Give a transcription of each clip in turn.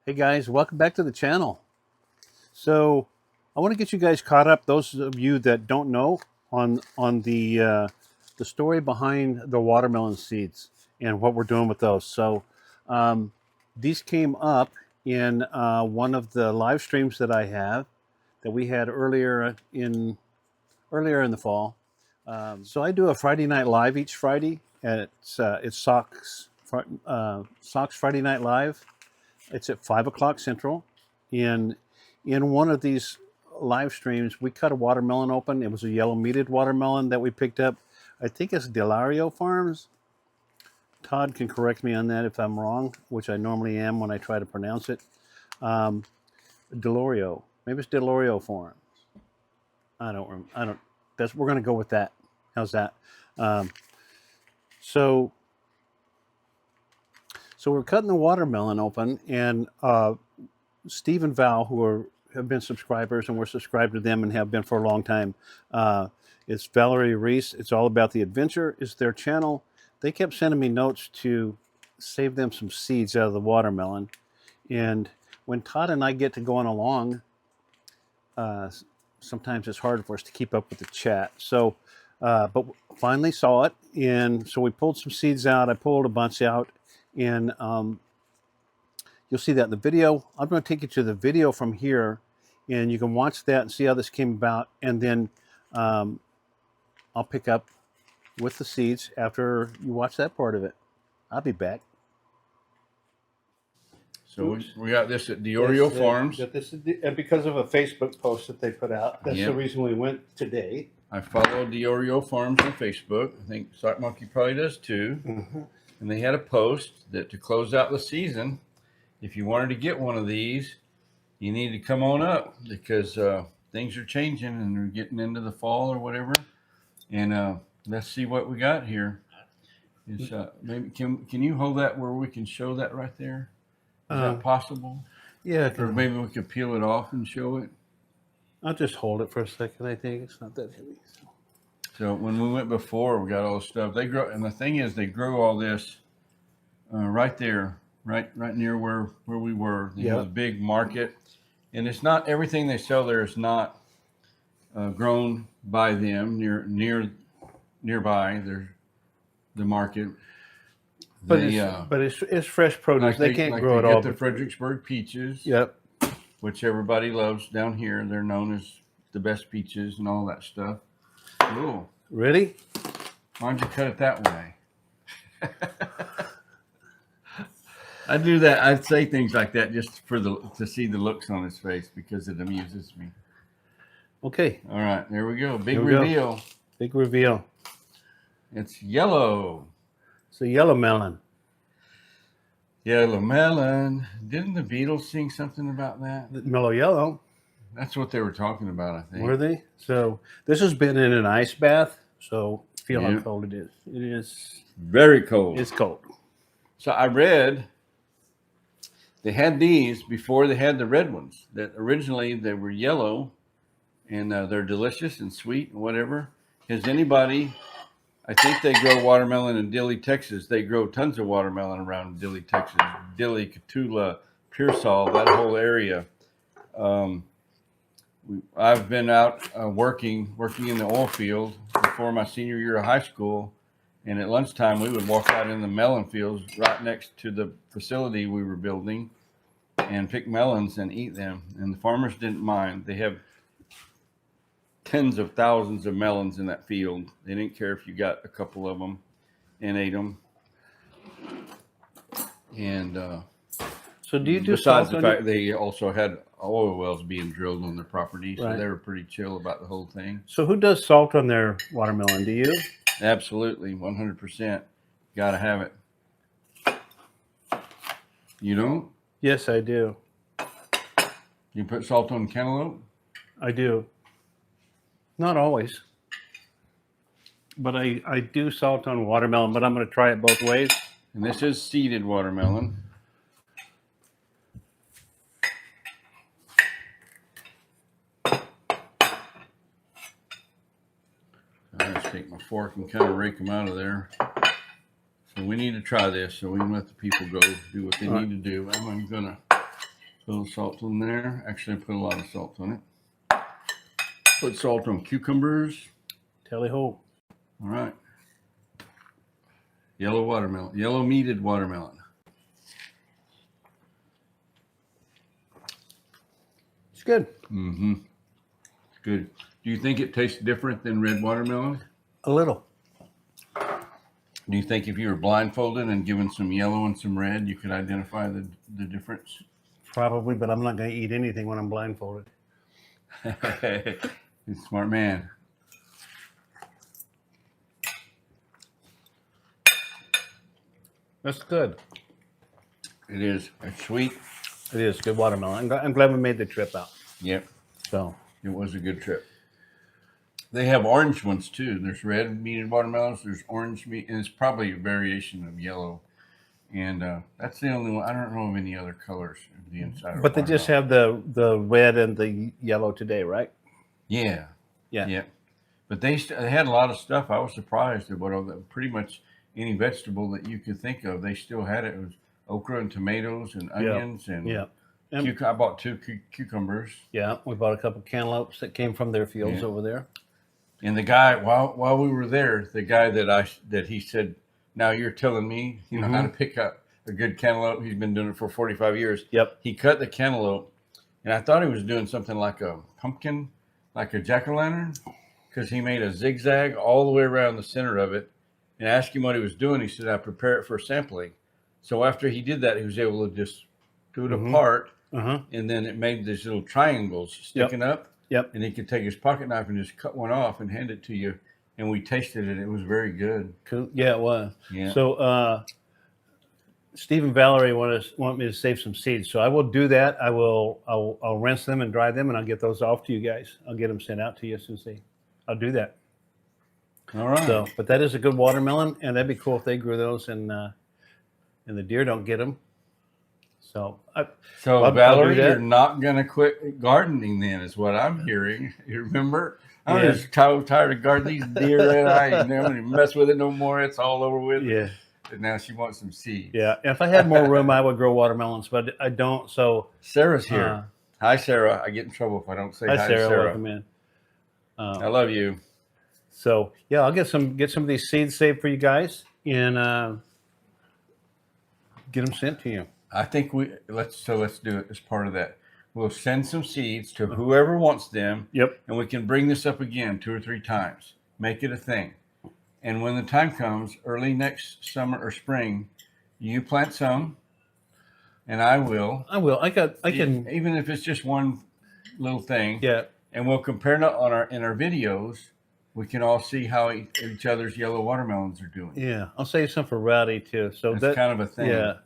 Hey guys, welcome back to the channel. So I want to get you guys caught up, those of you that don't know, on the story behind the watermelon seeds and what we're doing with those. So um, these came up in one of the live streams that I have that we had earlier in the fall. So I do a Friday night live each Friday. It's Socks Friday Night Live. It's at 5 o'clock Central. In one of these live streams, we cut a watermelon open. It was a yellow meated watermelon that we picked up. I think it's Delario Farms. Todd can correct me on that if I'm wrong, which I normally am when I try to pronounce it. Um, Delorio. Maybe it's Delorio Farms. I don't. We're going to go with that. How's that? Um, so we're cutting the watermelon open, and Steve and Val, have been subscribers, and we're subscribed to them and have been for a long time. It's Valerie Reese. It's all about the adventure. It's their channel. They kept sending me notes to save them some seeds out of the watermelon. And when Todd and I get to going along, sometimes it's hard for us to keep up with the chat. So, but finally saw it, and so we pulled some seeds out. I pulled a bunch out, and you'll see that in the video. I'm going to take you to the video from here, and you can watch that and see how this came about. And then I'll pick up with the seeds after you watch that part of it. I'll be back. So we got this at Diorio Farms. This is because of a Facebook post that they put out. That's the reason we went today. I follow Diorio Farms on Facebook. I think Sock Monkey probably does too. Mm-hmm. And they had a post that to close out the season, if you wanted to get one of these, you need to come on up because things are changing and they're getting into the fall or whatever. And let's see what we got here. It's, maybe can you hold that where we can show that right there? Is that possible? Yeah. Or maybe we could peel it off and show it. I'll just hold it for a second. I think it's not that heavy. So when we went before, we got all the stuff. They grow, and the thing is, they grow all this right there, right near where we were. They have a big market, and it's not everything they sell there is not grown by them nearby. There's the market. But it's fresh produce. Like they can't grow it all. The Fredericksburg peaches. Yep. Which everybody loves down here. They're known as the best peaches and all that stuff. Cool. Ready? Why don't you cut it that way? I do that. I say things like that just to see the looks on his face because it amuses me. Okay. All right, there we go. Big reveal. Big reveal. It's yellow. It's a yellow melon. Yellow melon. Didn't the Beatles sing something about that? Mellow yellow. That's what they were talking about, I think. Were they? So this has been in an ice bath. So feel how cold it is. It is very cold. It's cold. So I read they had these before they had the red ones. That originally they were yellow, and they're delicious and sweet and whatever. Has anybody? I think they grow watermelon in Dilley, Texas. They grow tons of watermelon around Dilley, Texas. Dilley, Cotulla, Pearsall, that whole area. I've been out working in the oil field before my senior year of high school. And at lunchtime, we would walk out in the melon fields right next to the facility we were building and pick melons and eat them. And the farmers didn't mind. They have tens of thousands of melons in that field. They didn't care if you got a couple of them and ate them. And so do you do besides the fact they also had oil wells being drilled on their property, so they were pretty chill about the whole thing. So who does salt on their watermelon? Do you? Absolutely, 100%. Got to have it. You don't? Yes, I do. You put salt on cantaloupe? I do. Not always. But I do salt on watermelon, but I'm going to try it both ways. And this is seeded watermelon. I'll just take my fork and kind of rake them out of there. So we need to try this so we can let the people go do what they need to do. I'm going to Put a little salt in there. Actually, I put a lot of salt on it. Put salt on cucumbers. Tally ho. All right. Yellow watermelon, yellow meated watermelon. It's good. Mm-hmm. Good. Do you think it tastes different than red watermelon? A little. Do you think if you were blindfolded and given some yellow and some red, you could identify the difference? Probably, but I'm not going to eat anything when I'm blindfolded. He's a smart man. That's good. It is. It's sweet. It is good watermelon. I'm glad we made the trip out. Yep. So It was a good trip. They have orange ones too. There's red meated watermelons. There's orange meat, and it's probably a variation of yellow. And that's the only one. I don't know of any other colors of the inside. but they just have the red and the yellow today, right? Yeah. Yeah. Yeah. But they had a lot of stuff. I was surprised at pretty much any vegetable that you could think of. They still had it. It was okra and tomatoes and onions and Yeah. I bought 2 cucumbers. Yeah, we bought a couple cantaloupes that came from their fields Yeah. over there. And the guy, while we were there, the guy that he said, now you're telling me, you know, how to pick up a good cantaloupe. He's been doing it for 45 years. Yep. He cut the cantaloupe, and I thought he was doing something like a pumpkin, like a jack-o'-lantern, because he made a zigzag all the way around the center of it. And I asked him what he was doing. He said, I prepare it for sampling. So after he did that, he was able to just do it apart, and then it made these little triangles sticking up. Yep. And he could take his pocket knife and just cut one off and hand it to you. And we tasted it. It was very good. Cool. Yeah, it was. Yeah. So Steve and Valerie want me to save some seeds, so I will do that. I'll rinse them and dry them, and I'll get those off to you guys. I'll get them sent out to you as soon as I'll do that. All right. So, but that is a good watermelon, and that'd be cool if they grew those and the deer don't get them. So, So I'll do Valerie, that. you're not going to quit gardening then, is what I'm hearing. You remember? I'm Yeah. just tired of gardening these deer, and I ain't never mess with it no more. It's all over with. yeah, And now she wants some seeds. yeah. If I had more room, I would grow watermelons, but I don't. So, Sarah's here. Hi, Sarah. I get in trouble if I don't say hi, hi, Sarah. Sarah. Welcome in. I love you. So, yeah, I'll get some of these seeds saved for you guys and get them sent to you. I think let's do it as part of that. We'll send some seeds to whoever wants them. Yep. And we can bring this up again 2 or 3 times. Make it a thing. And when the time comes, early next summer or spring, you plant some, and I will. I will. I can. Even if it's just one little thing. Yeah. And we'll compare it in our videos. We can all see how each other's yellow watermelons are doing. Yeah. I'll save some for Rowdy too. So That's kind of a thing. Yeah.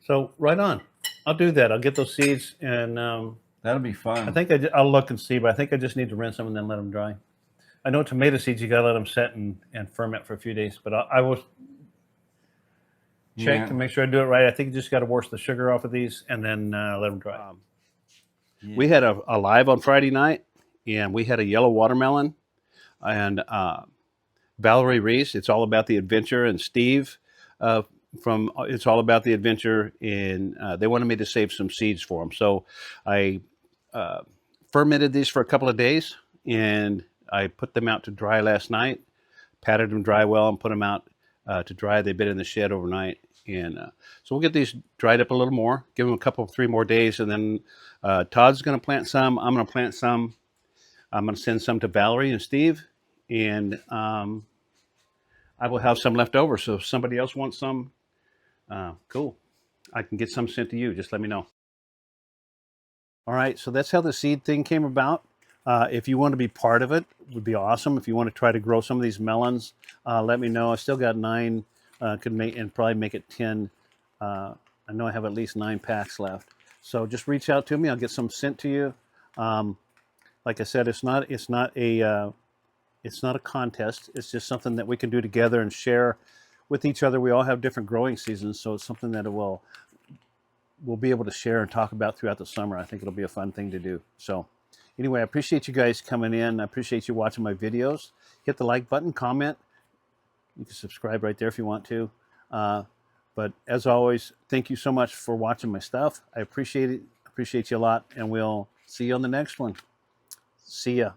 So right on. I'll do that. I'll get those seeds and that'll be fun. I think I'll look and see, but I think I just need to rinse them and then let them dry. I know tomato seeds, you got to let them set and ferment for a few days, but I will check to make sure I do it right. I think you just got to wash the sugar off of these and then let them dry. We had a live on Friday night, and we had a yellow watermelon, and Valerie Reese, It's All About the Adventure, and Steve from It's All About the Adventure, and they wanted me to save some seeds for them. So I fermented these for a couple of days, and I put them out to dry last night, patted them dry well, and put them out to dry. They've been in the shed overnight. And so we'll get these dried up a little more, give them a 3 more days, and then Todd's going to plant some. I'm going to plant some. I'm going to send some to Valerie and Steve, and I will have some left over. So if somebody else wants some, cool. I can get some sent to you. Just let me know. All right, so that's how the seed thing came about. If you want to be part of it, would be awesome. If you want to try to grow some of these melons, let me know. I still got 9. Could make and probably make it 10. I know I have at least 9 packs left. So just reach out to me. I'll get some sent to you. Like I said, it's not a contest. It's just something that we can do together and share with each other. We all have different growing seasons, so it's something that we'll be able to share and talk about throughout the summer. I think it'll be a fun thing to do. So anyway, I appreciate you guys coming in. I appreciate you watching my videos. Hit the like button, comment. You can subscribe right there if you want to. But as always, thank you so much for watching my stuff. I appreciate it. appreciate you a lot, and we'll see you on the next one. See ya.